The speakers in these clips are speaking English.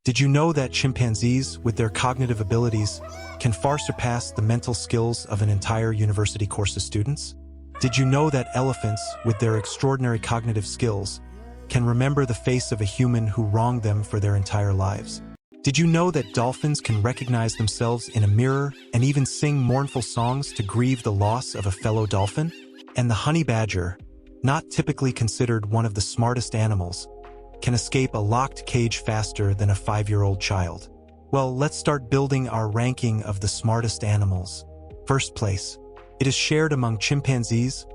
Did you know that chimpanzees, with their cognitive abilities, can far surpass the mental skills of an entire university course of students? Did you know that elephants, with their extraordinary cognitive skills, can remember the face of a human who wronged them for their entire lives? Did you know that dolphins can recognize themselves in a mirror and even sing mournful songs to grieve the loss of a fellow dolphin? And the honey badger, not typically considered one of the smartest animals, can escape a locked cage faster than a 5-year-old child. Well, let's start building our ranking of the smartest animals. First place. It is shared among chimpanzees,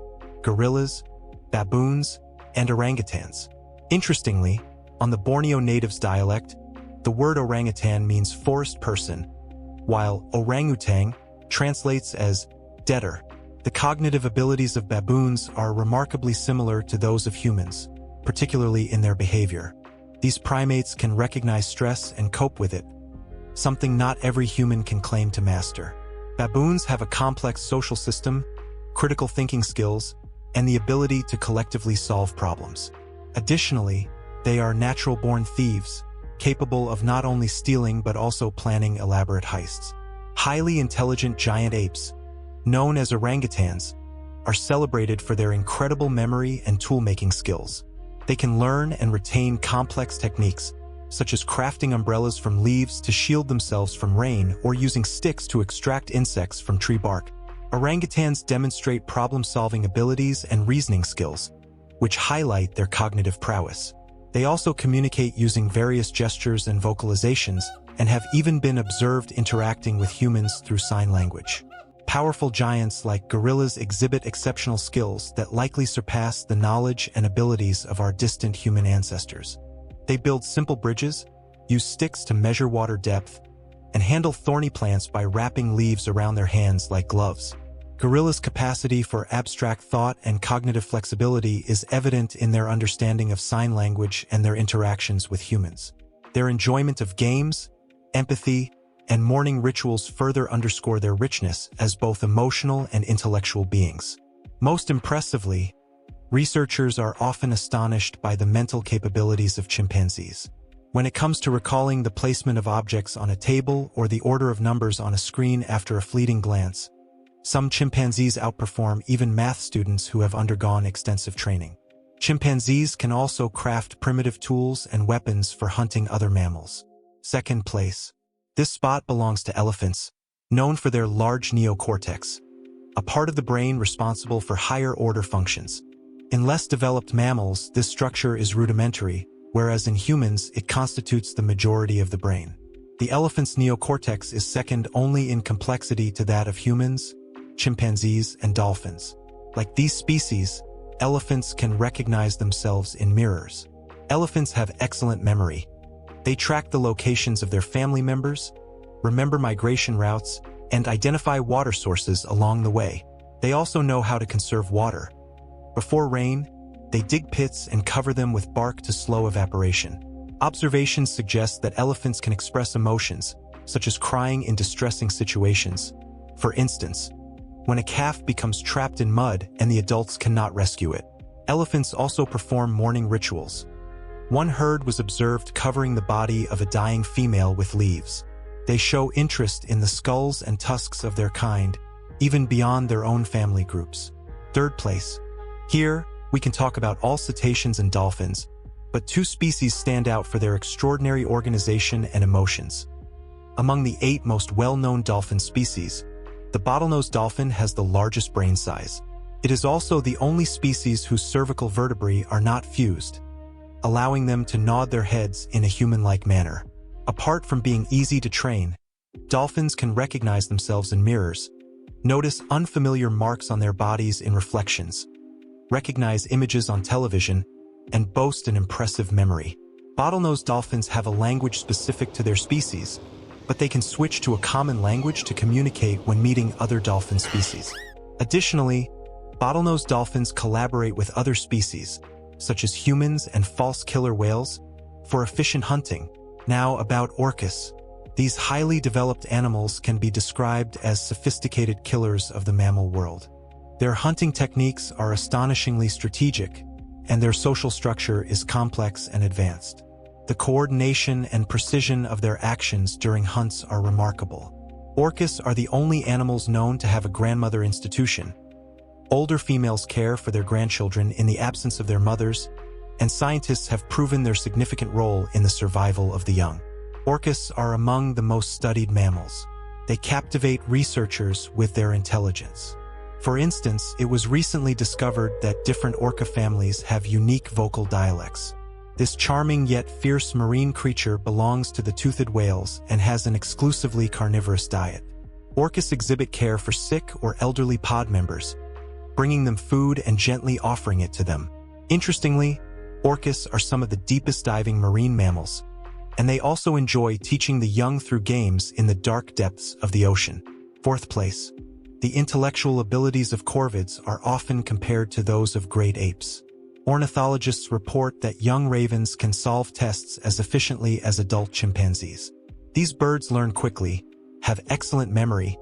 gorillas, baboons, and orangutans. Interestingly, on the Borneo natives' dialect, the word orangutan means forest person, while orangutan translates as debtor. The cognitive abilities of baboons are remarkably similar to those of humans, particularly in their behavior. These primates can recognize stress and cope with it, something not every human can claim to master. Baboons have a complex social system, critical thinking skills, and the ability to collectively solve problems. Additionally, they are natural-born thieves, capable of not only stealing but also planning elaborate heists. Highly intelligent giant apes, known as orangutans, are celebrated for their incredible memory and tool-making skills. They can learn and retain complex techniques, such as crafting umbrellas from leaves to shield themselves from rain or using sticks to extract insects from tree bark. Orangutans demonstrate problem-solving abilities and reasoning skills, which highlight their cognitive prowess. They also communicate using various gestures and vocalizations, and have even been observed interacting with humans through sign language. Powerful giants like gorillas exhibit exceptional skills that likely surpass the knowledge and abilities of our distant human ancestors. They build simple bridges, use sticks to measure water depth, and handle thorny plants by wrapping leaves around their hands like gloves. Gorillas' capacity for abstract thought and cognitive flexibility is evident in their understanding of sign language and their interactions with humans. Their enjoyment of games, empathy, and mourning rituals further underscore their richness as both emotional and intellectual beings. Most impressively, researchers are often astonished by the mental capabilities of chimpanzees. When it comes to recalling the placement of objects on a table or the order of numbers on a screen after a fleeting glance, some chimpanzees outperform even math students who have undergone extensive training. Chimpanzees can also craft primitive tools and weapons for hunting other mammals. Second place. This spot belongs to elephants, known for their large neocortex, a part of the brain responsible for higher-order functions. In less developed mammals, this structure is rudimentary, whereas in humans, it constitutes the majority of the brain. The elephant's neocortex is second only in complexity to that of humans, chimpanzees, and dolphins. Like these species, elephants can recognize themselves in mirrors. Elephants have excellent memory. They track the locations of their family members, remember migration routes, and identify water sources along the way. They also know how to conserve water. Before rain, they dig pits and cover them with bark to slow evaporation. Observations suggest that elephants can express emotions, such as crying in distressing situations. For instance, when a calf becomes trapped in mud and the adults cannot rescue it. Elephants also perform mourning rituals. One herd was observed covering the body of a dying female with leaves. They show interest in the skulls and tusks of their kind, even beyond their own family groups. Third place. Here, we can talk about all cetaceans and dolphins, but two species stand out for their extraordinary organization and emotions. Among the 8 most well-known dolphin species, the bottlenose dolphin has the largest brain size. It is also the only species whose cervical vertebrae are not fused, allowing them to nod their heads in a human-like manner. Apart from being easy to train, dolphins can recognize themselves in mirrors, notice unfamiliar marks on their bodies in reflections, recognize images on television, and boast an impressive memory. Bottlenose dolphins have a language specific to their species, but they can switch to a common language to communicate when meeting other dolphin species. Additionally, bottlenose dolphins collaborate with other species, such as humans and false killer whales, for efficient hunting. Now about orcas. These highly developed animals can be described as sophisticated killers of the mammal world. Their hunting techniques are astonishingly strategic, and their social structure is complex and advanced. The coordination and precision of their actions during hunts are remarkable. Orcas are the only animals known to have a grandmother institution. Older females care for their grandchildren in the absence of their mothers, and scientists have proven their significant role in the survival of the young. Orcas are among the most studied mammals. They captivate researchers with their intelligence. For instance, it was recently discovered that different orca families have unique vocal dialects. This charming yet fierce marine creature belongs to the toothed whales and has an exclusively carnivorous diet. Orcas exhibit care for sick or elderly pod members, bringing them food and gently offering it to them. Interestingly, orcas are some of the deepest diving marine mammals, and they also enjoy teaching the young through games in the dark depths of the ocean. Fourth place. The intellectual abilities of corvids are often compared to those of great apes. Ornithologists report that young ravens can solve tests as efficiently as adult chimpanzees. These birds learn quickly, have excellent memory,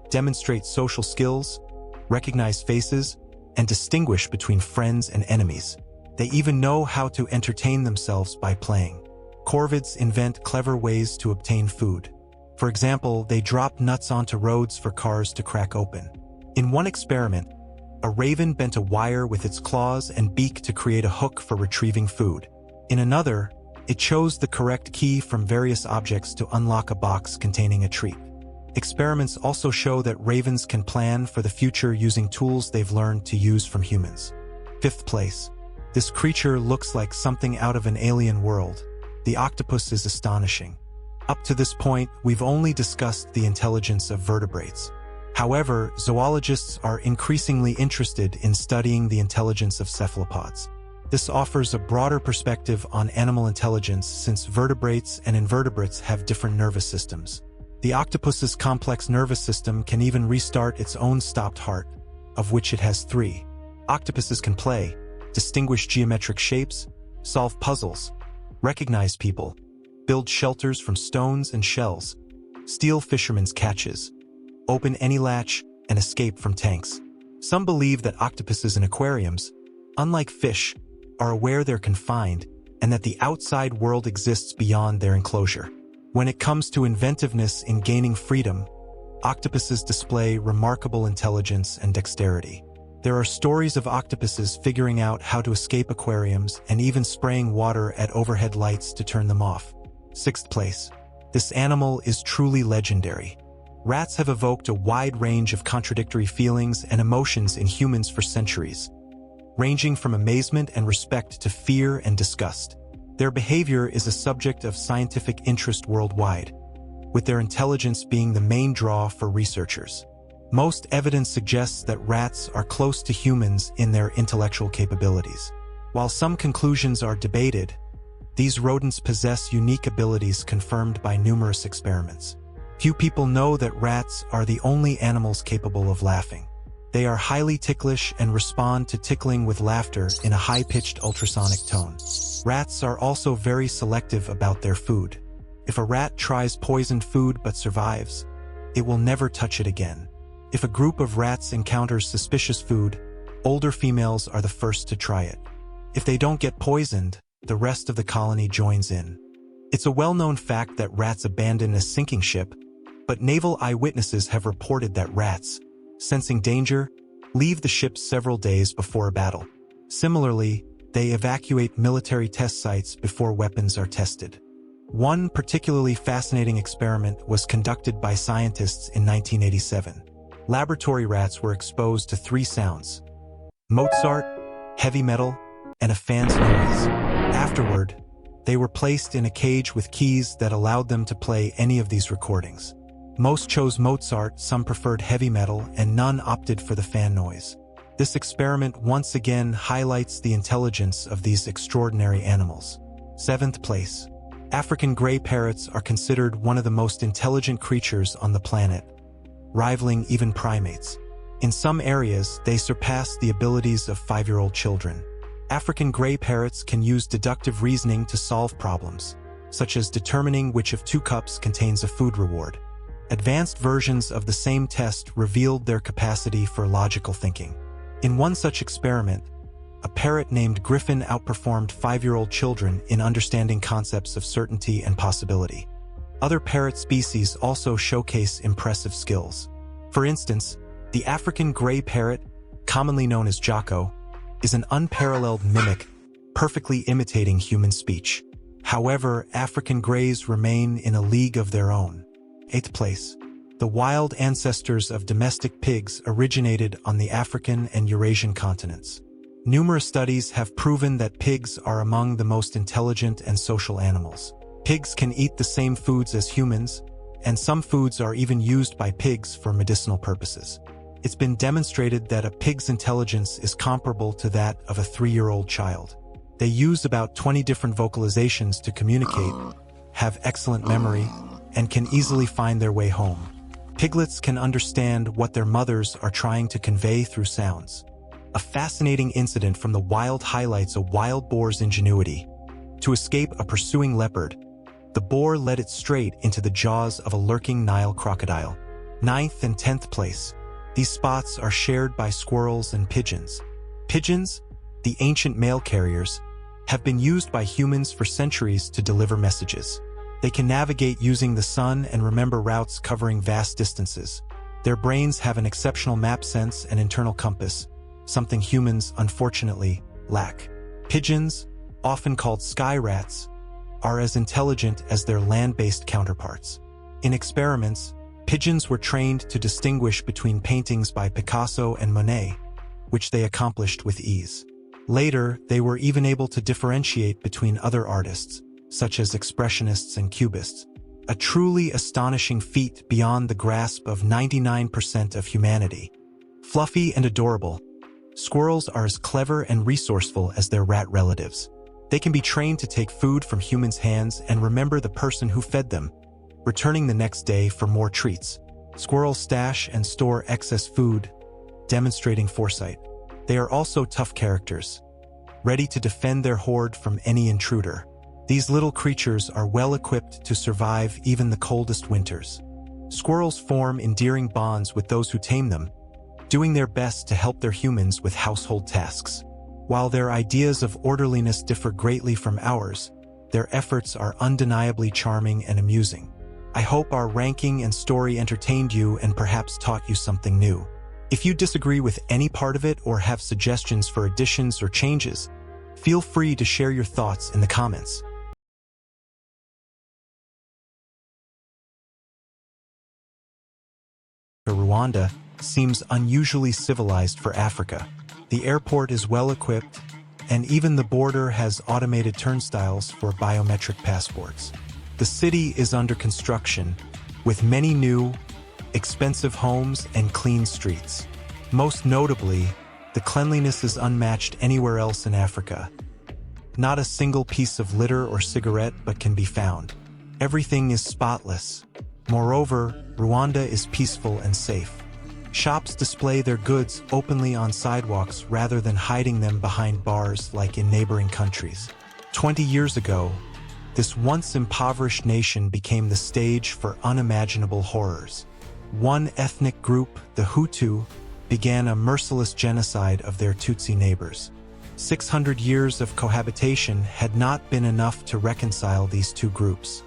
demonstrate social skills, recognize faces, and distinguish between friends and enemies. They even know how to entertain themselves by playing. Corvids invent clever ways to obtain food. For example, they drop nuts onto roads for cars to crack open. In one experiment, a raven bent a wire with its claws and beak to create a hook for retrieving food. In another, it chose the correct key from various objects to unlock a box containing a treat. Experiments also show that ravens can plan for the future using tools they've learned to use from humans. Fifth place. This creature looks like something out of an alien world. The octopus is astonishing. Up to this point, we've only discussed the intelligence of vertebrates. However, zoologists are increasingly interested in studying the intelligence of cephalopods. This offers a broader perspective on animal intelligence since vertebrates and invertebrates have different nervous systems. The octopus's complex nervous system can even restart its own stopped heart, of which it has 3. Octopuses can play, distinguish geometric shapes, solve puzzles, recognize people, build shelters from stones and shells, steal fishermen's catches, open any latch, and escape from tanks. Some believe that octopuses in aquariums, unlike fish, are aware they're confined and that the outside world exists beyond their enclosure. When it comes to inventiveness in gaining freedom, octopuses display remarkable intelligence and dexterity. There are stories of octopuses figuring out how to escape aquariums and even spraying water at overhead lights to turn them off. Sixth place. This animal is truly legendary. Rats have evoked a wide range of contradictory feelings and emotions in humans for centuries, ranging from amazement and respect to fear and disgust. Their behavior is a subject of scientific interest worldwide, with their intelligence being the main draw for researchers. Most evidence suggests that rats are close to humans in their intellectual capabilities. While some conclusions are debated, these rodents possess unique abilities confirmed by numerous experiments. Few people know that rats are the only animals capable of laughing. They are highly ticklish and respond to tickling with laughter in a high-pitched ultrasonic tone. Rats are also very selective about their food. If a rat tries poisoned food but survives, it will never touch it again. If a group of rats encounters suspicious food, older females are the first to try it. If they don't get poisoned, the rest of the colony joins in. It's a well-known fact that rats abandon a sinking ship, but naval eyewitnesses have reported that rats, sensing danger, leave the ship several days before a battle. Similarly, they evacuate military test sites before weapons are tested. One particularly fascinating experiment was conducted by scientists in 1987. Laboratory rats were exposed to 3 sounds: Mozart, heavy metal, and a fan's noise. Afterward, they were placed in a cage with keys that allowed them to play any of these recordings. Most chose Mozart, some preferred heavy metal, and none opted for the fan noise. This experiment once again highlights the intelligence of these extraordinary animals. 7th place. African gray parrots are considered one of the most intelligent creatures on the planet, rivaling even primates. In some areas, they surpass the abilities of 5-year-old children. African gray parrots can use deductive reasoning to solve problems, such as determining which of 2 cups contains a food reward. Advanced versions of the same test revealed their capacity for logical thinking. In one such experiment, a parrot named Griffin outperformed 5-year-old children in understanding concepts of certainty and possibility. Other parrot species also showcase impressive skills. For instance, the African gray parrot, commonly known as Jocko, is an unparalleled mimic, perfectly imitating human speech. However, African greys remain in a league of their own. 8th place. The wild ancestors of domestic pigs originated on the African and Eurasian continents. Numerous studies have proven that pigs are among the most intelligent and social animals. Pigs can eat the same foods as humans, and some foods are even used by pigs for medicinal purposes. It's been demonstrated that a pig's intelligence is comparable to that of a 3-year-old child. They use about 20 different vocalizations to communicate, have excellent memory, and can easily find their way home. Piglets can understand what their mothers are trying to convey through sounds. A fascinating incident from the wild highlights a wild boar's ingenuity. To escape a pursuing leopard, the boar led it straight into the jaws of a lurking Nile crocodile. 9th and 10th place. These spots are shared by squirrels and pigeons. Pigeons, the ancient mail carriers, have been used by humans for centuries to deliver messages. They can navigate using the sun and remember routes covering vast distances. Their brains have an exceptional map sense and internal compass, something humans, unfortunately, lack. Pigeons, often called sky rats, are as intelligent as their land-based counterparts. In experiments, pigeons were trained to distinguish between paintings by Picasso and Monet, which they accomplished with ease. Later, they were even able to differentiate between other artists, such as expressionists and cubists, a truly astonishing feat beyond the grasp of 99% of humanity. Fluffy and adorable, squirrels are as clever and resourceful as their rat relatives. They can be trained to take food from humans' hands and remember the person who fed them, returning the next day for more treats. Squirrels stash and store excess food, demonstrating foresight. They are also tough characters, ready to defend their hoard from any intruder. These little creatures are well equipped to survive even the coldest winters. Squirrels form endearing bonds with those who tame them, doing their best to help their humans with household tasks. While their ideas of orderliness differ greatly from ours, their efforts are undeniably charming and amusing. I hope our ranking and story entertained you and perhaps taught you something new. If you disagree with any part of it or have suggestions for additions or changes, feel free to share your thoughts in the comments. Rwanda seems unusually civilized for Africa. The airport is well equipped, and even the border has automated turnstiles for biometric passports. The city is under construction, with many new, expensive homes and clean streets. Most notably, the cleanliness is unmatched anywhere else in Africa. Not a single piece of litter or cigarette but can be found. Everything is spotless. Moreover, Rwanda is peaceful and safe. Shops display their goods openly on sidewalks rather than hiding them behind bars like in neighboring countries. 20 years ago, this once impoverished nation became the stage for unimaginable horrors. One ethnic group, the Hutu, began a merciless genocide of their Tutsi neighbors. 600 years of cohabitation had not been enough to reconcile these two groups.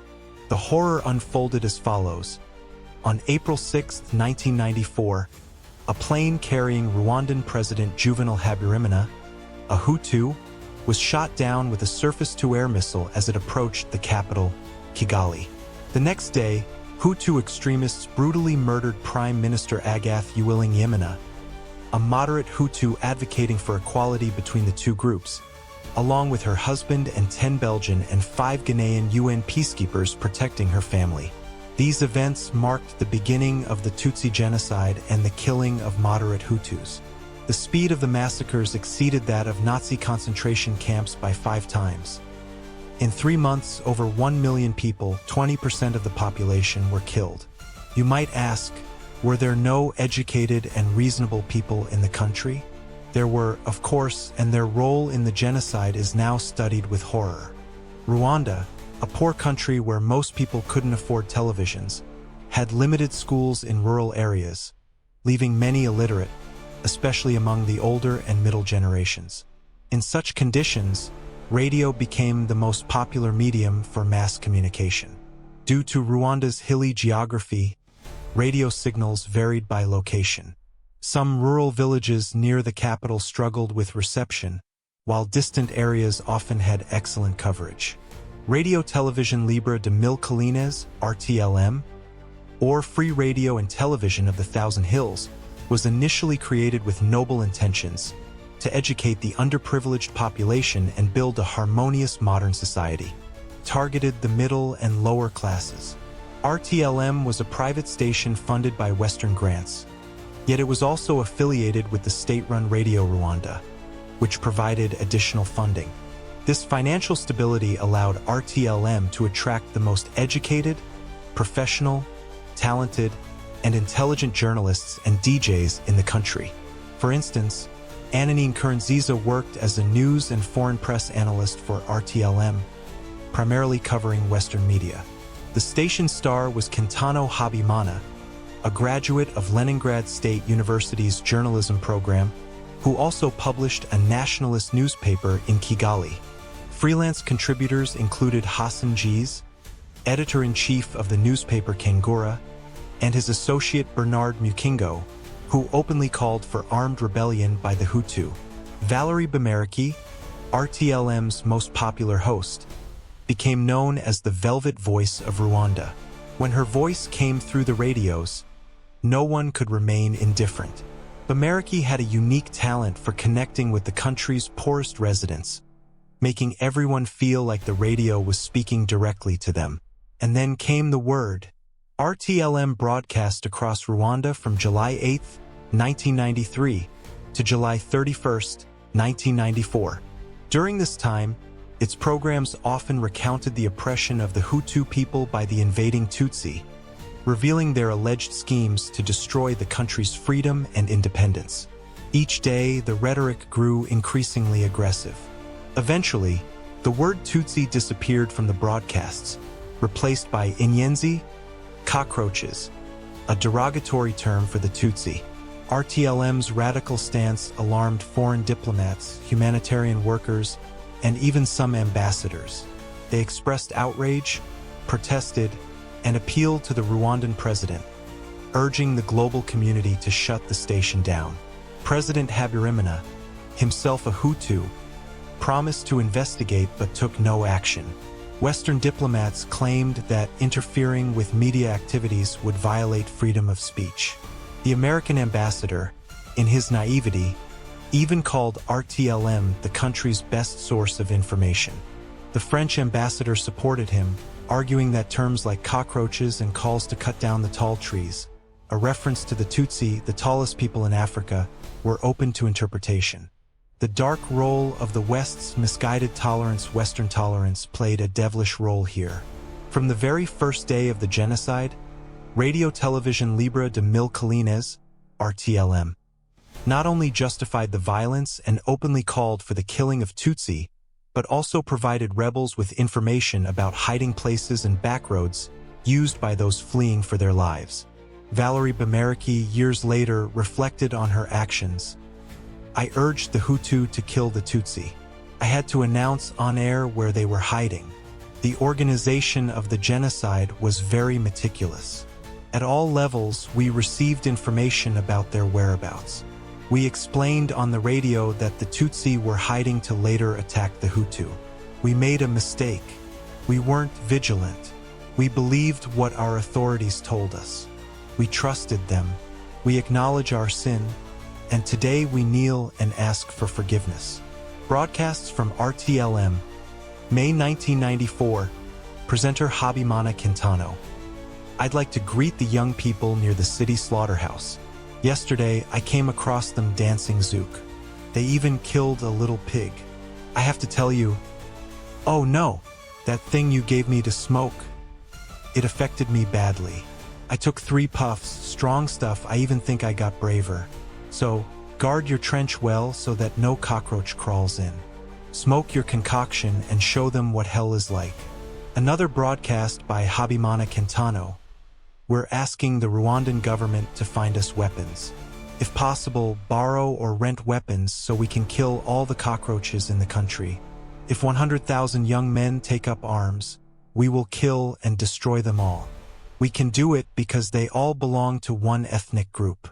The horror unfolded as follows. On April 6, 1994, a plane carrying Rwandan President Juvenal Habyarimana, a Hutu, was shot down with a surface-to-air missile as it approached the capital, Kigali. The next day, Hutu extremists brutally murdered Prime Minister Agath Uwilingiyimana, a moderate Hutu advocating for equality between the two groups, along with her husband and 10 Belgian and 5 Ghanaian UN peacekeepers protecting her family. These events marked the beginning of the Tutsi genocide and the killing of moderate Hutus. The speed of the massacres exceeded that of Nazi concentration camps by 5 times. In 3 months, over 1 million people, 20% of the population, were killed. You might ask, were there no educated and reasonable people in the country? There were, of course, and their role in the genocide is now studied with horror. Rwanda, a poor country where most people couldn't afford televisions, had limited schools in rural areas, leaving many illiterate, especially among the older and middle generations. In such conditions, radio became the most popular medium for mass communication. Due to Rwanda's hilly geography, radio signals varied by location. Some rural villages near the capital struggled with reception, while distant areas often had excellent coverage. Radio Television Libre de Mille Collines, RTLM, or Free Radio and Television of the Thousand Hills, was initially created with noble intentions to educate the underprivileged population and build a harmonious modern society. Targeted the middle and lower classes. RTLM was a private station funded by Western grants, yet it was also affiliated with the state-run Radio Rwanda, which provided additional funding. This financial stability allowed RTLM to attract the most educated, professional, talented, and intelligent journalists and DJs in the country. For instance, Ananine Nkurunziza worked as a news and foreign press analyst for RTLM, primarily covering Western media. The station star was Kintano Habimana, a graduate of Leningrad State University's journalism program, who also published a nationalist newspaper in Kigali. Freelance contributors included Hassan Gies, editor-in-chief of the newspaper Kangura, and his associate Bernard Mukingo, who openly called for armed rebellion by the Hutu. Valerie Bameriki, RTLM's most popular host, became known as the Velvet Voice of Rwanda. When her voice came through the radios, no one could remain indifferent. Bameriki had a unique talent for connecting with the country's poorest residents, making everyone feel like the radio was speaking directly to them. And then came the word. RTLM broadcast across Rwanda from July 8, 1993 to July 31, 1994. During this time, its programs often recounted the oppression of the Hutu people by the invading Tutsi, revealing their alleged schemes to destroy the country's freedom and independence. Each day, the rhetoric grew increasingly aggressive. Eventually, the word Tutsi disappeared from the broadcasts, replaced by Inyenzi, cockroaches, a derogatory term for the Tutsi. RTLM's radical stance alarmed foreign diplomats, humanitarian workers, and even some ambassadors. They expressed outrage, protested, and appealed to the Rwandan president, urging the global community to shut the station down. President Habyarimana, himself a Hutu, promised to investigate but took no action. Western diplomats claimed that interfering with media activities would violate freedom of speech. The American ambassador, in his naivety, even called RTLM the country's best source of information. The French ambassador supported him, arguing that terms like cockroaches and calls to cut down the tall trees, a reference to the Tutsi, the tallest people in Africa, were open to interpretation. The dark role of the West's misguided tolerance, Western tolerance, played a devilish role here. From the very first day of the genocide, Radio Television Libre de Mille Collines, RTLM, not only justified the violence and openly called for the killing of Tutsi, but also provided rebels with information about hiding places and backroads used by those fleeing for their lives. Valerie Bameriki years later reflected on her actions. I urged the Hutu to kill the Tutsi. I had to announce on air where they were hiding. The organization of the genocide was very meticulous. At all levels, we received information about their whereabouts. We explained on the radio that the Tutsi were hiding to later attack the Hutu. We made a mistake. We weren't vigilant. We believed what our authorities told us. We trusted them. We acknowledge our sin, and today we kneel and ask for forgiveness. Broadcasts from RTLM, May 1994, presenter Habimana Kintano. I'd like to greet the young people near the city slaughterhouse. Yesterday, I came across them dancing zouk. They even killed a little pig. I have to tell you, oh no, that thing you gave me to smoke. It affected me badly. I took 3 puffs, strong stuff. I even think I got braver. So, guard your trench well so that no cockroach crawls in. Smoke your concoction and show them what hell is like. Another broadcast by Habimana Kintano. We're asking the Rwandan government to find us weapons. If possible, borrow or rent weapons so we can kill all the cockroaches in the country. If 100,000 young men take up arms, we will kill and destroy them all. We can do it because they all belong to one ethnic group.